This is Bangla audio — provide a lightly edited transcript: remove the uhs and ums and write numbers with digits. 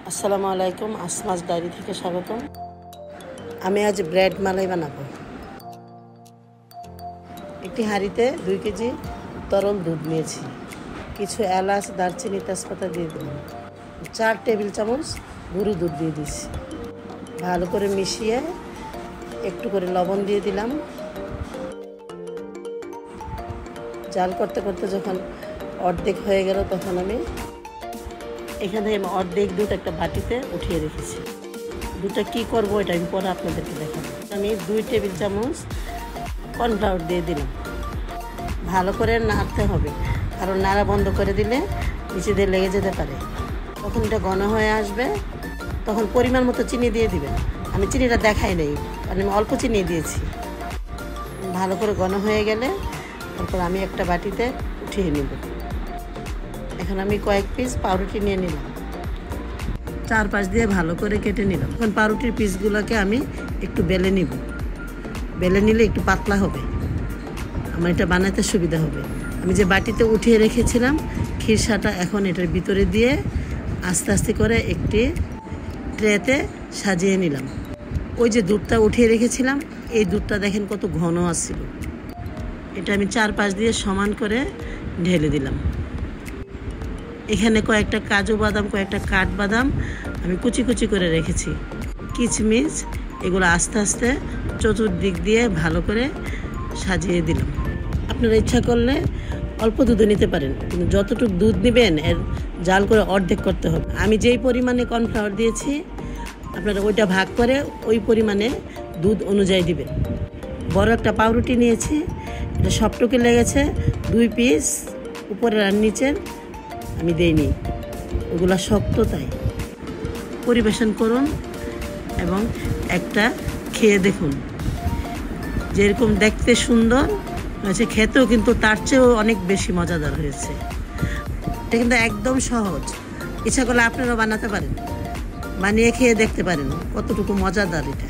আসসালামু আলাইকুম, আসমাস ডায়েরি থেকে স্বাগতম। আমি আজ ব্রেড মালাই বানাবো। একটি হাঁড়িতে 2 কেজি তরল দুধ নিয়েছি। কিছু এলাচ, দারচিনি, তেজপাতা দিয়ে দিলাম। 4 টেবিল চামচ গুঁড়ো দুধ দিয়ে দিচ্ছি। ভালো করে মিশিয়ে একটু করে লবণ দিয়ে দিলাম। জাল করতে করতে যখন অর্ধেক হয়ে গেল তখন আমি এখানে অর্ধেক দুধ একটা বাটিতে উঠিয়ে রেখেছি। দুধটা কী করবো এটা আমি পরে আপনাদেরকে দেখাবো। আমি 2 টেবিল চামচ কর্নফ্লাওয়ার দিয়ে দিলাম। ভালো করে নাড়তে হবে, কারণ নাড়া বন্ধ করে দিলে নিচে দিয়ে লেগে যেতে পারে। তখন এটা ঘন হয়ে আসবে, তখন পরিমাণ মতো চিনি দিয়ে দিবেন। আমি চিনিটা দেখাই নেই, কারণ আমি অল্প চিনি দিয়েছি। ভালো করে ঘন হয়ে গেলে তারপর আমি একটা বাটিতে উঠিয়ে নেব। এখন আমি কয়েক পিস পাউরুটি নিয়ে নিলাম। 4 পাশ দিয়ে ভালো করে কেটে নিলাম। এখন পাউরুটির পিসগুলোকে আমি একটু বেলে নিব। বেলে নিলে একটু পাতলা হবে, আমার এটা বানাতে সুবিধা হবে। আমি যে বাটিতে উঠিয়ে রেখেছিলাম খিরসাটা এখন এটার ভিতরে দিয়ে আস্তে আস্তে করে একটি ট্রেতে সাজিয়ে নিলাম। ওই যে দুধটা উঠিয়ে রেখেছিলাম, এই দুধটা দেখেন কত ঘন আসছিল। এটা আমি 4 পাশ দিয়ে সমান করে ঢেলে দিলাম। এখানে কয়েকটা কাজু বাদাম, কয়েকটা কাঠবাদাম আমি কুচি কুচি করে রেখেছি। কিচমিচ এগুলো আস্তে আস্তে চতুর্দিক দিয়ে ভালো করে সাজিয়ে দিলাম। আপনারা ইচ্ছা করলে অল্প দুধও নিতে পারেন, কিন্তু যতটুকু দুধ নেবেন এর জাল করে অর্ধেক করতে হবে। আমি যেই পরিমাণে কর্নফ্লাওয়ার দিয়েছি আপনারা ওইটা ভাগ করে ওই পরিমাণে দুধ অনুযায়ী দিবেন। বড় একটা পাউরুটি নিয়েছি, এটা সবটুকু লেগেছে 2 পিস, উপরের আর নিচের আমি দেইনি, ওগুলা শক্ত। তাই পরিবেশন করুন এবং একটা খেয়ে দেখুন। যেরকম দেখতে সুন্দর হয়েছে, খেতেও কিন্তু তার চেয়েও অনেক বেশি মজাদার হয়েছে। এটা কিন্তু একদম সহজ, ইচ্ছা করলে আপনারাও বানাতে পারেন, বানিয়ে খেয়ে দেখতে পারেন কতটুকু মজাদার এটা।